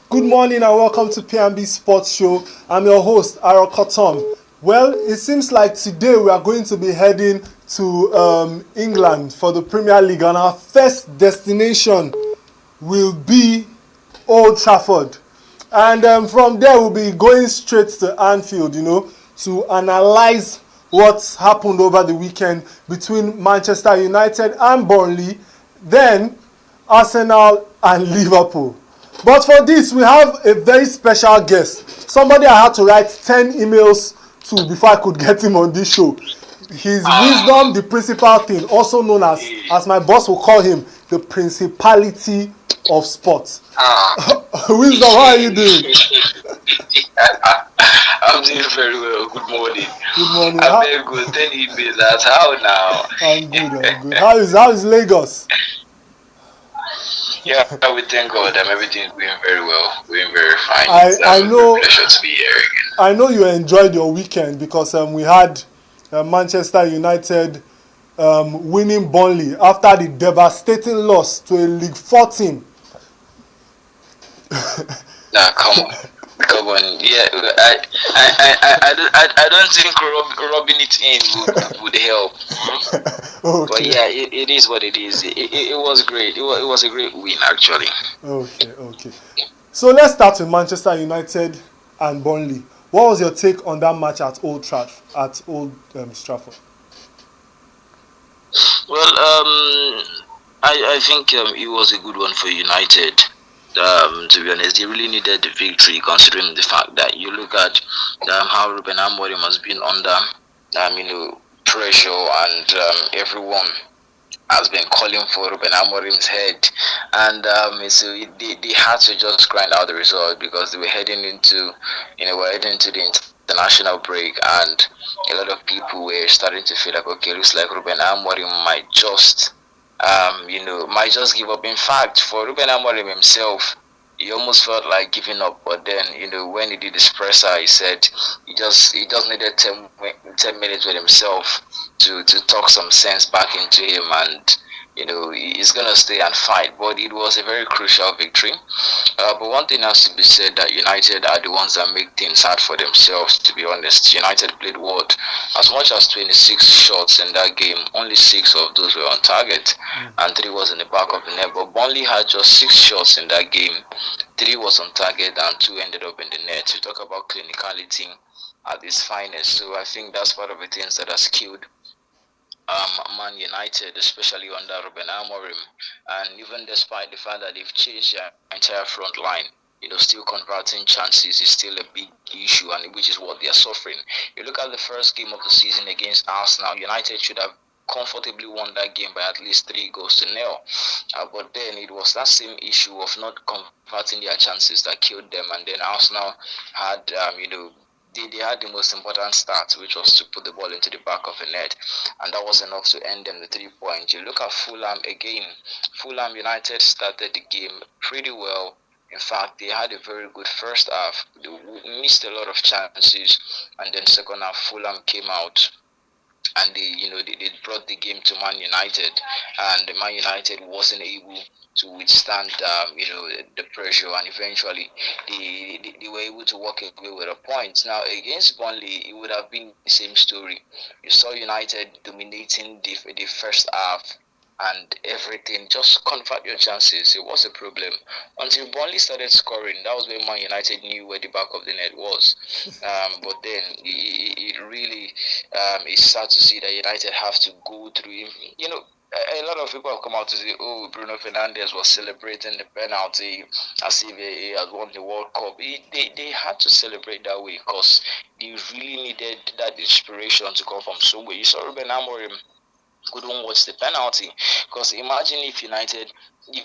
Good morning and welcome to P&B Sports Show. I'm your host, Arokotom. Well, it seems like today we are going to be heading to England for the Premier League, and our first destination will be Old Trafford. And from there we'll be going straight to Anfield, to analyze what's happened over the weekend between Manchester United and Burnley, then Arsenal and Liverpool. But for this, we have a very special guest. Somebody I had to write 10 emails to before I could get him on this show. His wisdom, the principal thing, also known as my boss will call him, the principality of sports. Wisdom, how are you doing? I'm doing very well. Good morning. Good morning. I'm very good. 10 emails. That's how now. I'm good. How is Lagos? Yeah, we thank God. Everything's going very well. Going very fine. I know. It's a pleasure to be here again. I know you enjoyed your weekend because we had Manchester United winning Burnley after the devastating loss to a League 4 team. Nah, come on. Yeah, I don't think rubbing it in would help. Okay. But yeah, it is what it is. It was great. It was a great win actually. Okay. So let's start with Manchester United and Burnley. What was your take on that match at Old Trafford? Well, I think it was a good one for United. To be honest, they really needed the victory, considering the fact that you look at how Ruben Amorim has been under pressure, and everyone has been calling for Ruben Amorim's head, and so they had to just grind out the result because they were heading into the international break, and a lot of people were starting to feel like, okay, looks like Ruben Amorim might just give up. In fact, for Ruben Amorim himself, he almost felt like giving up, but then when he did his presser, he said he just needed 10 minutes with himself to talk some sense back into him, and he's gonna stay and fight. But it was a very crucial victory. But one thing has to be said, that United are the ones that make things hard for themselves. To be honest, United played as much as 26 shots in that game. Only 6 of those were on target, and 3 was in the back of the net. But Burnley had just 6 shots in that game. 3 was on target and 2 ended up in the net. We talk about clinicality at its finest. So I think that's part of the things that has killed Man United, especially under Ruben Amorim. And even despite the fact that they've changed their entire front line, still converting chances is still a big issue, and which is what they are suffering. You look at the first game of the season against Arsenal, United should have comfortably won that game by at least 3-0. But then it was that same issue of not converting their chances that killed them, and then Arsenal had they had the most important start, which was to put the ball into the back of the net, and that was enough to end them the 3 points. You look at Fulham again. Fulham United started the game pretty well. In fact, they had a very good first half. They missed a lot of chances, and then second half Fulham came out and they brought the game to Man United, and Man United wasn't able to withstand the pressure, and eventually they were able to walk away with a point. Now against Burnley, it would have been the same story. You saw United dominating the first half and everything, just convert your chances. It was a problem until Burnley started scoring. That was when Man United knew where the back of the net was. But then it really is sad to see that United have to go through him. A lot of people have come out to say, oh, Bruno Fernandes was celebrating the penalty as if he had won the World Cup. They had to celebrate that way because they really needed that inspiration to come from somewhere. You saw Ruben Amorim couldn't watch the penalty, because imagine if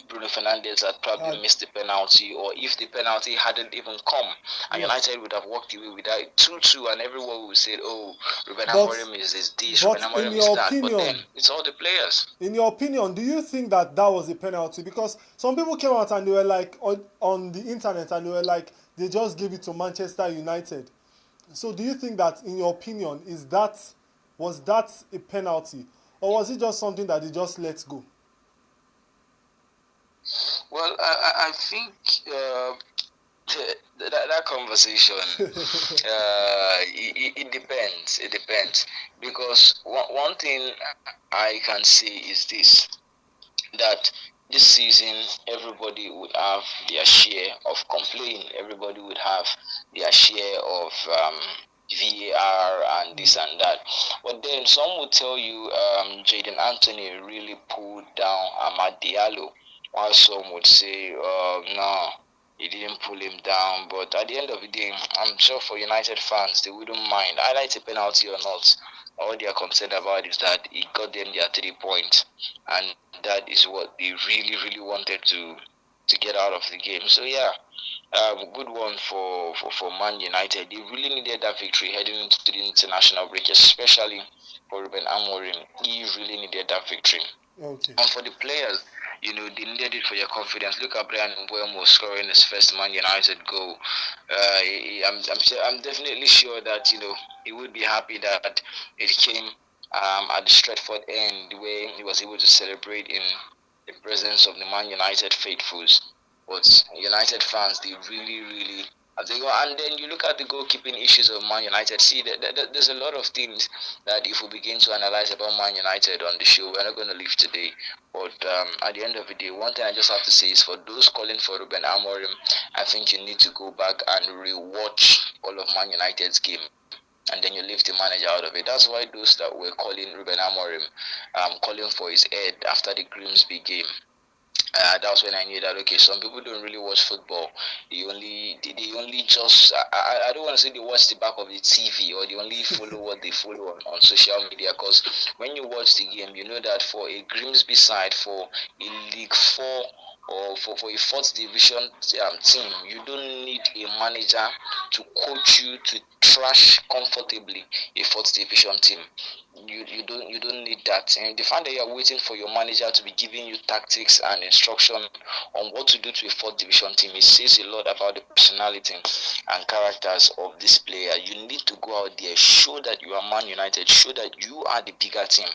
Bruno Fernandes had probably missed the penalty, or if the penalty hadn't even come, and United would have walked away with that 2-2, and everyone would say, oh, Ruben Amorim is this, Ruben Amorim is that. But then it's all the players. In your opinion, do you think that was a penalty? Because some people came out and they were like on the internet, and they were like, they just gave it to Manchester United. So do you think that, in your opinion, was that a penalty? Or was it just something that they just let go? Well, I think That conversation, it depends. It depends because one thing I can say is this: that this season everybody would have their share of complaint. Everybody would have their share of VAR and this and that. But then some would tell you Jaden Anthony really pulled down Amad Diallo, while some would say, no, he didn't pull him down. But at the end of the day, I'm sure for United fans, they wouldn't mind. Either it's a penalty or not. All they are concerned about is that he got them their 3 points, and that is what they really, really wanted to get out of the game. So yeah, good one for Man United. They really needed that victory heading into the international break, especially for Ruben Amorim. He really needed that victory. Okay. And for the players, they needed it for your confidence. Look at Brian Mbeumo scoring his first Man United goal. I'm definitely sure that he would be happy that it came at the Stretford end, where he was able to celebrate in the presence of the Man United faithfuls. But United fans, they really, really. And then you look at the goalkeeping issues of Man United. See, there's a lot of things that if we begin to analyze about Man United on the show, we're not going to leave today. But at the end of the day, one thing I just have to say is for those calling for Ruben Amorim, I think you need to go back and rewatch all of Man United's game. And then you leave the manager out of it. That's why those that were calling Ruben Amorim, calling for his head after the Grimsby game, that's when I knew that okay, some people don't really watch football. They only just I don't want to say they watch the back of the TV, or they only follow what they follow on social media. Because when you watch the game, you know that for a Grimsby side, for a League 4 or for a fourth division team, you don't need a manager to coach you to trash comfortably a fourth division team. You don't need that. And the fact that you are waiting for your manager to be giving you tactics and instruction on what to do to a fourth division team, it says a lot about the personality and characters of this player. You need to go out there, show that you are Man United, show that you are the bigger team.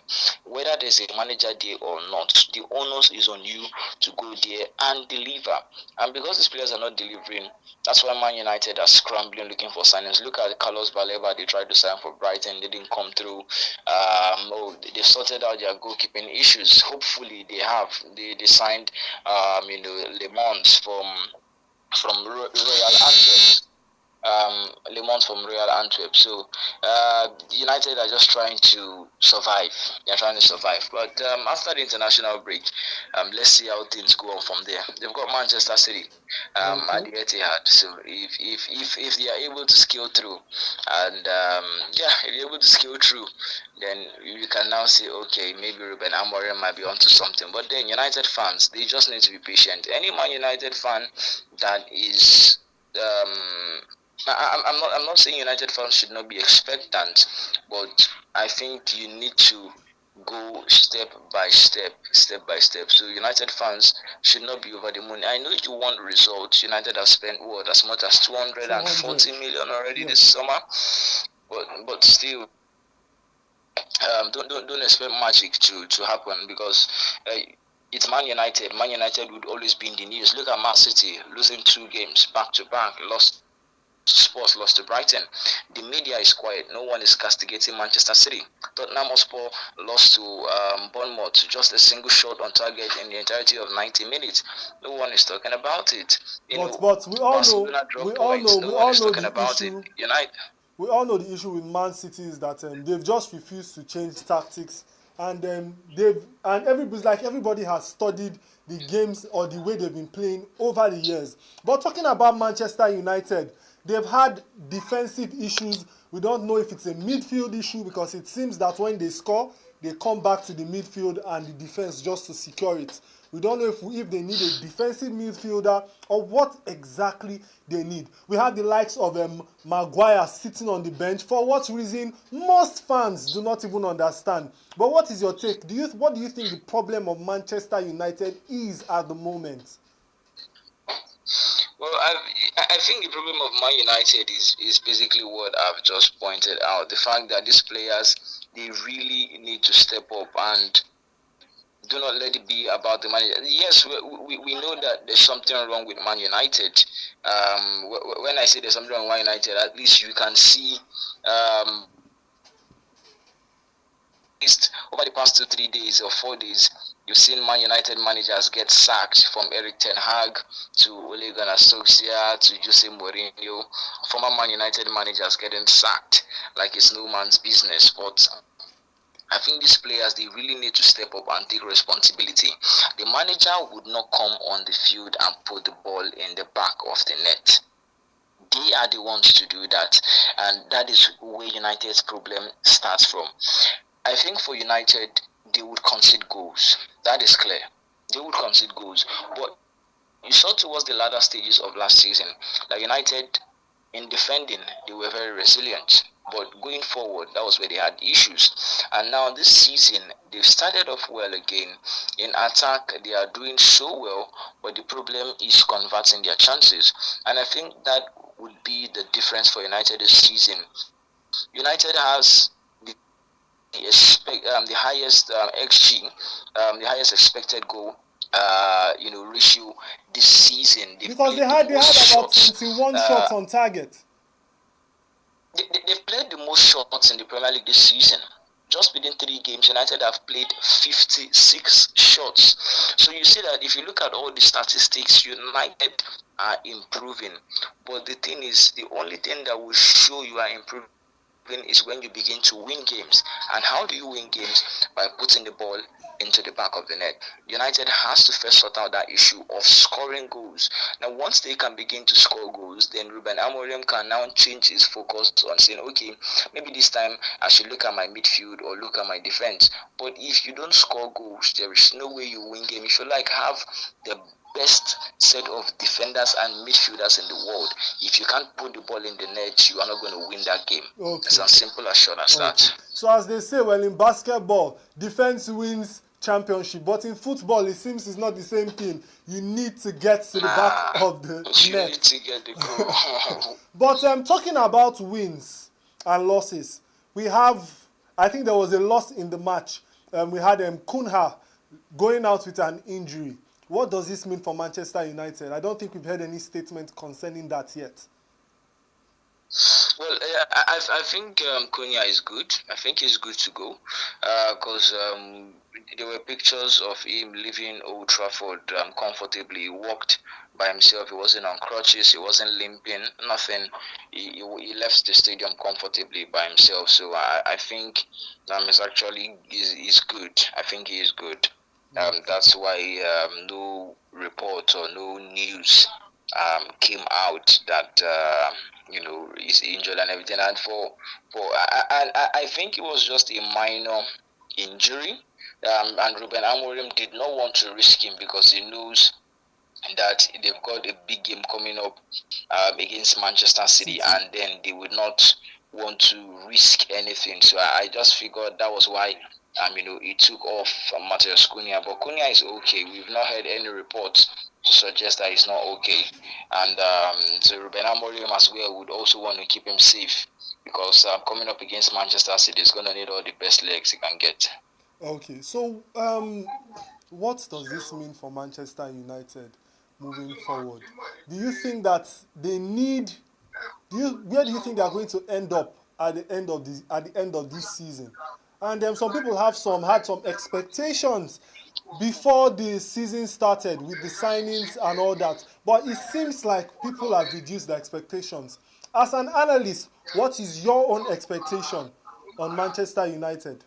Whether there's a manager there or not, the onus is on you to go there and deliver. And because these players are not delivering, that's why Man United are scrambling looking for signings. Look at Carlos Baleba, they tried to sign for Brighton, they didn't come through. They've sorted out their goalkeeping issues. Hopefully they have. They signed Le Mans from Royal Antwerp. Le Mans from Royal Antwerp. So United are just trying to survive. They're trying to survive. But after the international break, let's see how things go on from there. They've got Manchester City at the Etihad. So if they are able to scale through, and if they're able to scale through, then you can now say, okay, maybe Ruben Amorim might be onto something. But then United fans, they just need to be patient. Any Man United fan that is I'm not saying United fans should not be expectant, but I think you need to go step by step. So United fans should not be over the moon. I know you want results. United have spent as much as 240 million already this summer, but still. Don't expect magic to happen, because it's Man United. Man United would always be in the news. Look at Man City losing 2 games back to back, lost to Spurs, lost to Brighton. The media is quiet. No one is castigating Manchester City. Tottenham Hotspur lost to Bournemouth, just a single shot on target in the entirety of 90 minutes. No one is talking about it. But we all know the issue. United. We all know the issue with Man City is that they've just refused to change tactics, and everybody has studied the games or the way they've been playing over the years. But talking about Manchester United, they've had defensive issues. We don't know if it's a midfield issue, because it seems that when they score, they come back to the midfield and the defense just to secure it. We don't know if they need a defensive midfielder or what exactly they need. We have the likes of Maguire sitting on the bench. For what reason? Most fans do not even understand. But what is your take? What do you think the problem of Manchester United is at the moment? Well, I think the problem of Man United is basically what I've just pointed out. The fact that these players, they really need to step up, and do not let it be about the manager. Yes, we know that there's something wrong with Man United. When I say there's something wrong with Man United, at least you can see over the past 2-3 days or 4 days, you've seen Man United managers get sacked, from Eric Ten Hag to Ole Gunnar Solskjaer to Jose Mourinho. Former Man United managers getting sacked like it's no man's business. But I think these players, they really need to step up and take responsibility. The manager would not come on the field and put the ball in the back of the net. They are the ones to do that, and that is where United's problem starts from. I think for United, they would concede goals. That is clear. They would concede goals. But you saw towards the latter stages of last season that United, in defending, they were very resilient. But going forward, that was where they had issues. And now this season, they've started off well again. In attack, they are doing so well, but the problem is converting their chances. And I think that would be the difference for United this season. United has the highest XG, the highest expected goal ratio this season. Because they had about 21 shots on target. They've played the most shots in the Premier League this season. Just within 3 games, United have played 56 shots. So you see that if you look at all the statistics, United are improving. But the thing is, the only thing that will show you are improving is when you begin to win games. And how do you win games? By putting the ball into the back of the net. United has to first sort out that issue of scoring goals. Now, once they can begin to score goals, then Ruben Amorim can now change his focus on saying, okay, maybe this time I should look at my midfield or look at my defense. But if you don't score goals, there is no way you win game. If you have the best set of defenders and midfielders in the world, if you can't put the ball in the net, you are not going to win that game. Okay. It's as simple as short as that. So as they say, well, in basketball, defense wins championship, but in football it seems it's not the same thing. You need to get to the back of the net. You need to get the goal. But talking about wins and losses, we have, I think there was a loss in the match. We had Cunha going out with an injury. What does this mean for Manchester United? I don't think we've heard any statement concerning that yet. Well, I think Cunha is good. I think he's good to go because there were pictures of him leaving Old Trafford comfortably. He walked by himself. He wasn't on crutches. He wasn't limping. Nothing. He left the stadium comfortably by himself. So I think he's good. I think he is good. That's why no report or no news came out that he's injured and everything. And I think it was just a minor injury. And Ruben Amorim did not want to risk him because he knows that they've got a big game coming up against Manchester City, and then they would not want to risk anything. So I just figured that was why he took off from Matheus Cunha. But Cunha is okay. We've not heard any reports to suggest that he's not okay. And so Ruben Amorim as well would also want to keep him safe because coming up against Manchester City is going to need all the best legs he can get. Okay, so what does this mean for Manchester United moving forward? Do you think that they need? Where do you think they are going to end up at the end of this season? And some people had some expectations before the season started with the signings and all that. But it seems like people have reduced their expectations. As an analyst, what is your own expectation on Manchester United?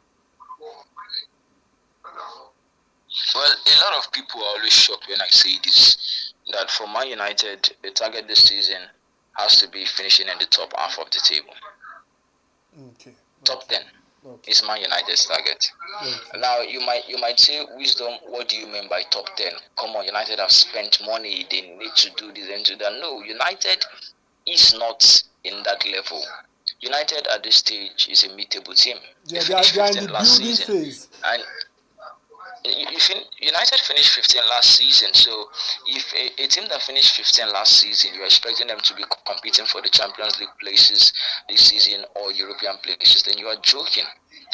Well, a lot of people are always shocked when I say this, that for Man United, the target this season has to be finishing in the top half of the table. Okay. Top 10 is Man United's target. Okay. Now, you might say, Wisdom, what do you mean by top 10? Come on, United have spent money, they need to do this and do that. No, United is not in that level. United at this stage is a mid-table team. Yeah, they are in the building phase. And United finished 15 last season, so if a team that finished 15 last season, you're expecting them to be competing for the Champions League places this season or European places, then you are joking.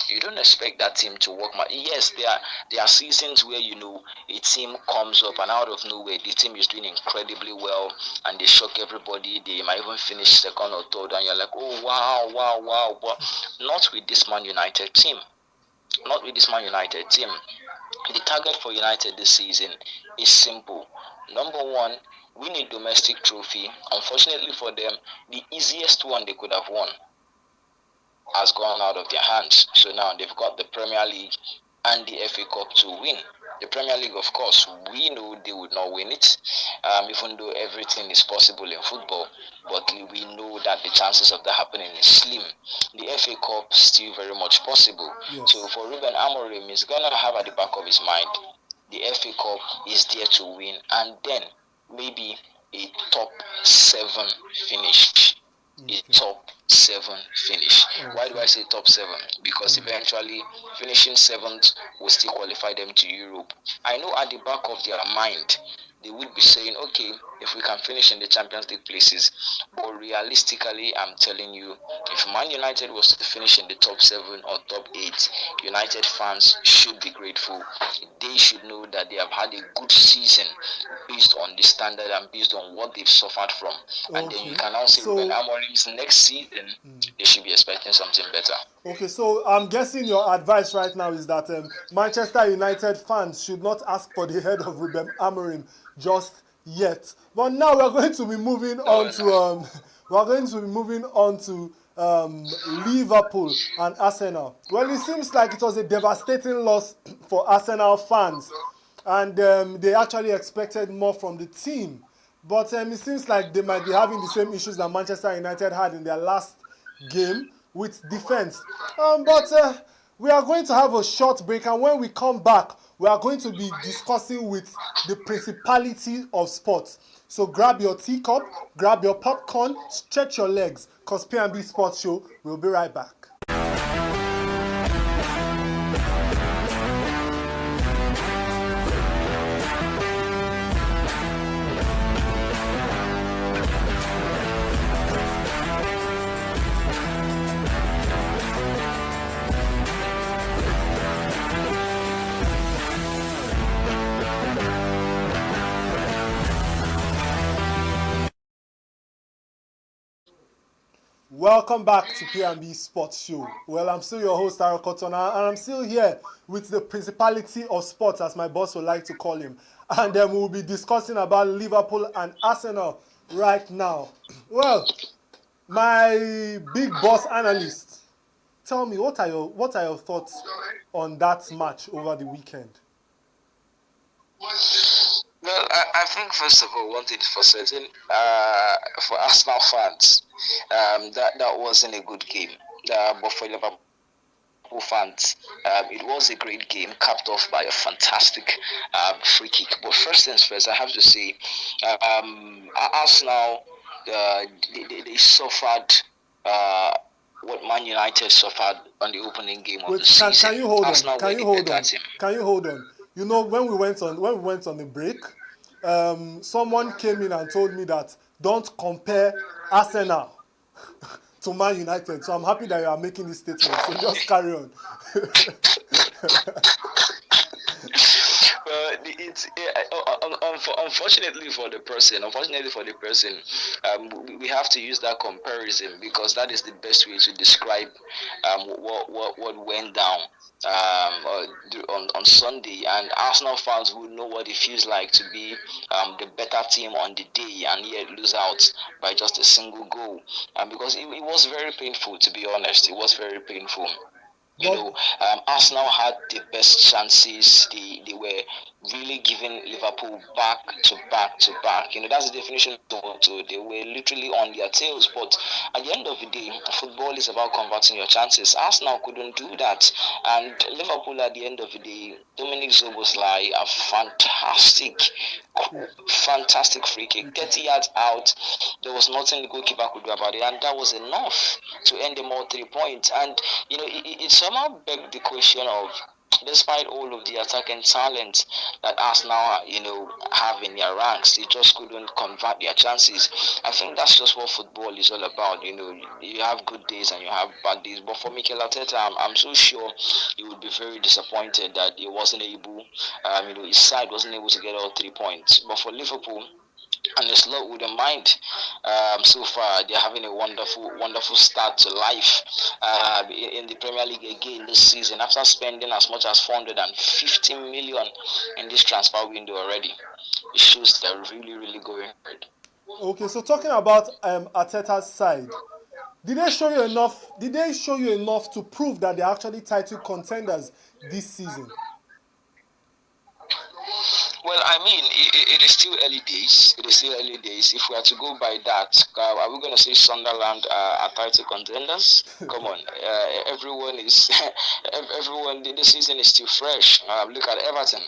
You don't expect that team to work. Yes, there are seasons where a team comes up and out of nowhere the team is doing incredibly well and they shock everybody. They might even finish second or third, and you're like, oh wow, wow, wow. But not with this Man United team. Not with this Man United team. The target for United this season is simple. Number one, win a domestic trophy. Unfortunately for them, the easiest one they could have won has gone out of their hands. So now they've got the Premier League and the FA Cup to win. The Premier League, of course, we know they would not win it, even though everything is possible in football. But we know that the chances of that happening is slim. The FA Cup still very much possible. Yes. So for Ruben Amorim, he's gonna have at the back of his mind the FA Cup is there to win, and then maybe a top 7 finish. A top 7 finish. Why do I say top 7? Because eventually finishing 7th will still qualify them to Europe. I know at the back of their mind they would be saying, okay, if we can finish in the Champions League places. But realistically, I'm telling you, if Man United was to finish in the top 7 or top 8, United fans should be grateful. They should know that they have had a good season based on the standard and based on what they've suffered from. Okay. And then you can now say, Ruben Amorim's next season, they should be expecting something better. Okay, so I'm guessing your advice right now is that Manchester United fans should not ask for the head of Ruben Amorim just yet. But now we're going to be moving on to Liverpool and Arsenal. Well, it seems like it was a devastating loss for Arsenal fans, and they actually expected more from the team. But it seems like they might be having the same issues that Manchester United had in their last game with defense. But we are going to have a short break, and when we come back, we are going to be discussing with the principality of sports. So grab your teacup, grab your popcorn, stretch your legs, because P&B Sports Show will be right back. Welcome back to P&B Sports Show. Well, I'm still your host, Aaron Cotton, and I'm still here with the principality of sports, as my boss would like to call him. And then we'll be discussing about Liverpool and Arsenal right now. Well, my big boss analyst, tell me, what are your thoughts on that match over the weekend? Well, I think first of all, one thing for certain, for Arsenal fans, that wasn't a good game. But for Liverpool fans, it was a great game, capped off by a fantastic free kick. But first things first, I have to say, Arsenal, they suffered what Man United suffered on the opening game of the season. Can you hold on? You know, when we went on the break, someone came in and told me that don't compare Arsenal to Man United. So I'm happy that you are making this statement. So just carry on. Unfortunately for the person, we have to use that comparison because that is the best way to describe what went down on Sunday. And Arsenal fans will know what it feels like to be the better team on the day and yet lose out by just a single goal. Because it was very painful, to be honest. It was very painful. Arsenal had the best chances. They were really giving Liverpool back to back. That's the definition of it. They were literally on their tails. But at the end of the day, football is about converting your chances. Arsenal couldn't do that. And Liverpool, at the end of the day, Dominic Szoboszlai, a fantastic free kick, 30 yards out. There was nothing the goalkeeper could do about it, and that was enough to end them all 3 points. And it somehow begged the question of despite all of the attacking talent that Arsenal, have in their ranks, they just couldn't convert their chances. I think that's just what football is all about. You have good days and you have bad days. But for Mikel Arteta, I'm so sure he would be very disappointed that he wasn't able, his side wasn't able to get all 3 points. But for Liverpool, and it's lot wouldn't mind. So far, they're having a wonderful, wonderful start to life in the Premier League again this season. After spending as much as 450 million in this transfer window already, it shows they're really, really going good. Okay, so talking about Arteta's side, did they show you enough? Did they show you enough to prove that they're actually title contenders this season? Well, I mean, it is still early days. It is still early days. If we are to go by that, are we going to say Sunderland are title contenders? Come on, everyone is. Everyone. The season is still fresh. Look at Everton.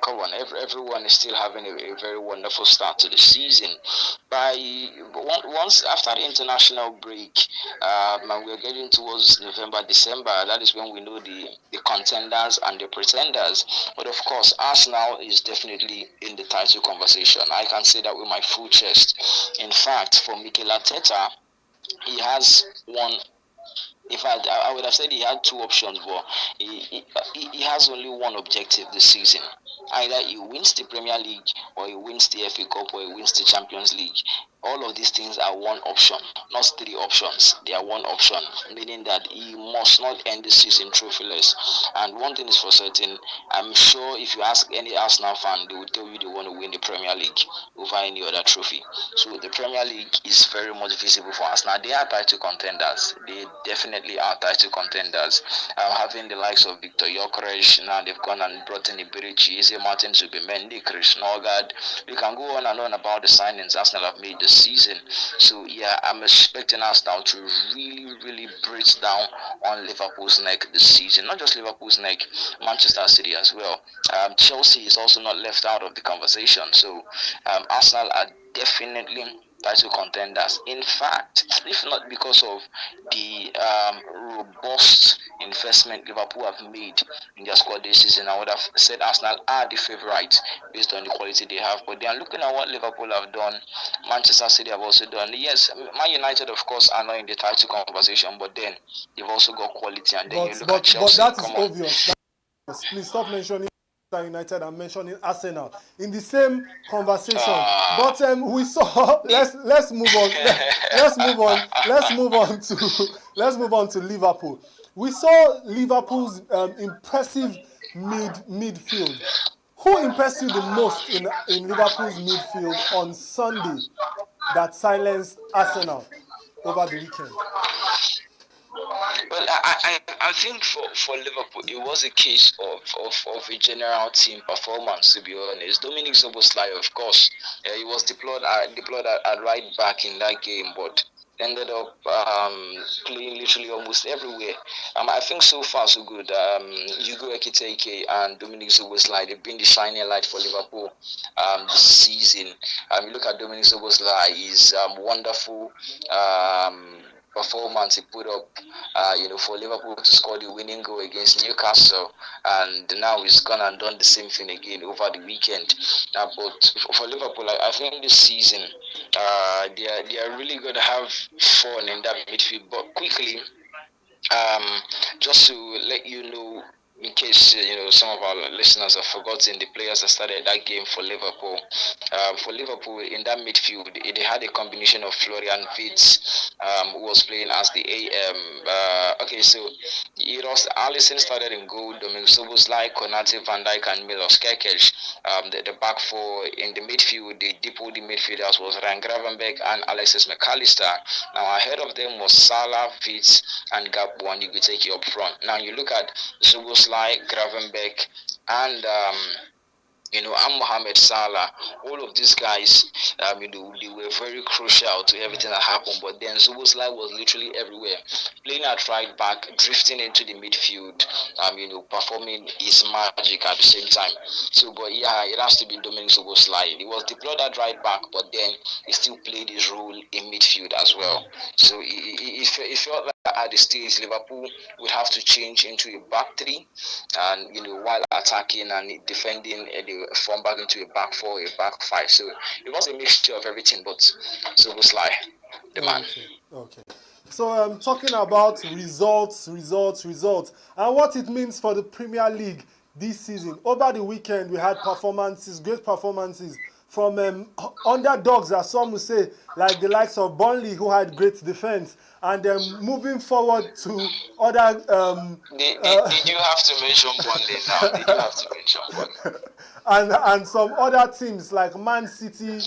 Come on, everyone is still having a very wonderful start to the season. Once after the international break, and we're getting towards November, December, that is when we know the contenders and the pretenders. But of course, Arsenal is definitely in the title conversation. I can say that with my full chest. In fact, for Mikel Arteta, he has one. In fact, I would have said he had two options, but he has only one objective this season. Either he wins the Premier League, or he wins the FA Cup, or he wins the Champions League. All of these things are one option, not three options. They are one option, meaning that he must not end the season trophyless. And one thing is for certain, I'm sure if you ask any Arsenal fan, they will tell you they want to win the Premier League over any other trophy. So the Premier League is very much visible for Arsenal. They are title contenders. They definitely are title contenders. Having the likes of Victor Gyökeres, now they've gone and brought in Iberici, Eze Martin, Zubimendi, Chris Norgard. We can go on and on about the signings Arsenal have made this season. So yeah, I'm expecting Arsenal to really, really breathe down on Liverpool's neck this season. Not just Liverpool's neck, Manchester City as well. Chelsea is also not left out of the conversation. So Arsenal are definitely title contenders. In fact, if not because of the robust investment Liverpool have made in their squad this season, I would have said Arsenal are the favourites based on the quality they have. But they are looking at what Liverpool have done, Manchester City have also done. Yes, Man United, of course, are not in the title conversation, but then they've also got quality. And then you look at Chelsea. But that is obvious. Please stop mentioning United and mentioning Arsenal in the same conversation. But we saw. Let's move on. Let's move on to Liverpool. We saw Liverpool's impressive midfield. Who impressed you the most in Liverpool's midfield on Sunday that silenced Arsenal over the weekend? Well, I think for Liverpool, it was a case of a general team performance, to be honest. Dominic Szoboszlai, of course, he was deployed at right back in that game, but ended up playing literally almost everywhere. I think so far so good. Hugo Ekitike and Dominic Szoboszlai, they've been the shining light for Liverpool this season. You look at Dominic Szoboszlai, he's wonderful. Performance he put up, for Liverpool to score the winning goal against Newcastle, and now he's gone and done the same thing again over the weekend. But for Liverpool, I think this season, they are really going to have fun in that midfield. But quickly, just to let you know, in case some of our listeners have forgotten the players that started that game for Liverpool. For Liverpool in that midfield, they had a combination of Florian Wirtz, who was playing as the AM. So Alisson started in goal. Dominic Szoboszlai, Konate, Van Dijk, and Milos Kerkez. The back four in the midfield, the depot the midfielders was Ryan Gravenberch and Alexis McAllister. Now ahead of them was Salah, Wirtz, and Gakpo, and you could take it up front. Now you look at Szoboszlai, Gravenberch, and Mohamed Salah. All of these guys, they were very crucial to everything that happened. But then Szoboszlai was literally everywhere, playing at right back, drifting into the midfield, performing his magic at the same time. So, but yeah, it has to be Dominic Szoboszlai. He was deployed at right back, but then he still played his role in midfield as well. So it felt like at the stage Liverpool would have to change into a back three, and while attacking and defending, they form back into a back four, a back five. So it was a mixture of everything. But so was like the man. Okay. So talking about results, and what it means for the Premier League this season. Over the weekend, we had great performances from underdogs, as some would say, like the likes of Burnley, who had great defense, and then moving forward to other. Did you have to mention Burnley now? Did you have to mention Burnley? and some other teams like Man City,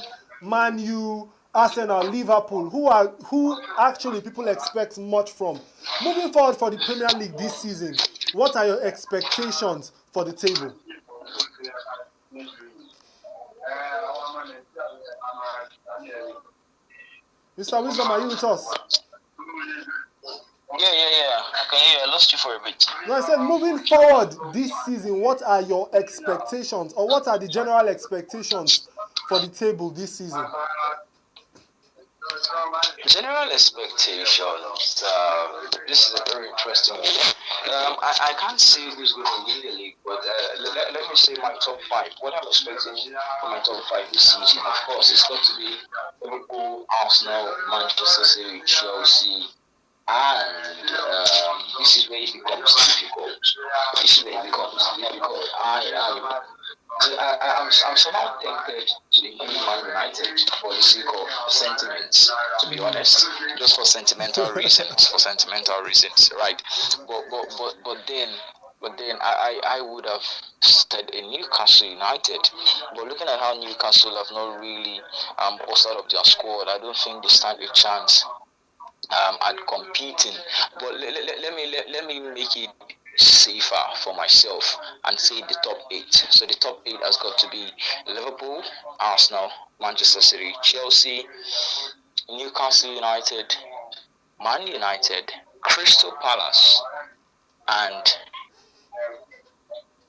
Man U, Arsenal, Liverpool, who actually people expect much from. Moving forward for the Premier League this season, what are your expectations for the table? Mr. Wisdom, are you with us? Yeah. I can hear you. I lost you for a bit. No, I said moving forward this season, what are your expectations, or what are the general expectations for the table this season? General expectations. This is a very interesting one. I can't say who's going to win the league, but let me say my top five. What I'm expecting for my top five this season, of course, it's got to be Liverpool, Arsenal, Manchester City, Chelsea, and this is where it becomes difficult. I'm somehow tempted to be Man United for the sake of sentiments, to be honest, just for sentimental reasons, right? But then I would have started a Newcastle United, but looking at how Newcastle have not really posted up their squad, I don't think they stand a chance at competing. But let me make it safer for myself and say the top 8. So the top 8 has got to be Liverpool, Arsenal, Manchester City, Chelsea, Newcastle United, Man United, Crystal Palace, and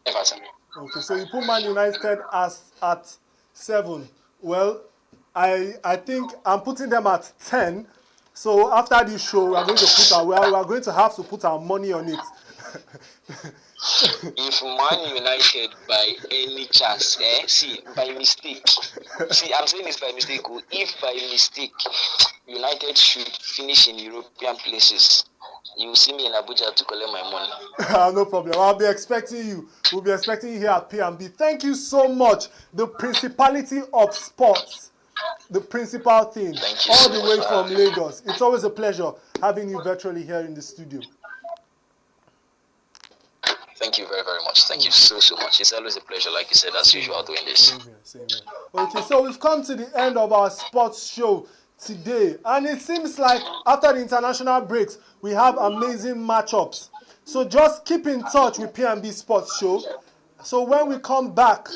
Everton. Okay, so you put Man United as at 7. Well, I think I'm putting them at 10. So after this show, we are going to have to put our money on it. If Man United by any chance, by mistake, I'm saying this by mistake. If by mistake United should finish in European places, you will see me in Abuja to collect my money. No problem. I'll be expecting you. We'll be expecting you here at P&B. Thank you so much. The Principality of Sports. The principal thing, all the way from Lagos. It's always a pleasure having you virtually here in the studio. Thank you very, very much. Thank you so much. It's always a pleasure, like you said, as usual, doing this. Same here. Okay, so we've come to the end of our sports show today, and it seems like after the international breaks, we have amazing matchups. So just keep in touch with P&B Sports Show. So when we come back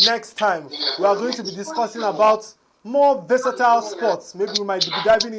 next time, we are going to be discussing about more versatile sports. Maybe we might be diving into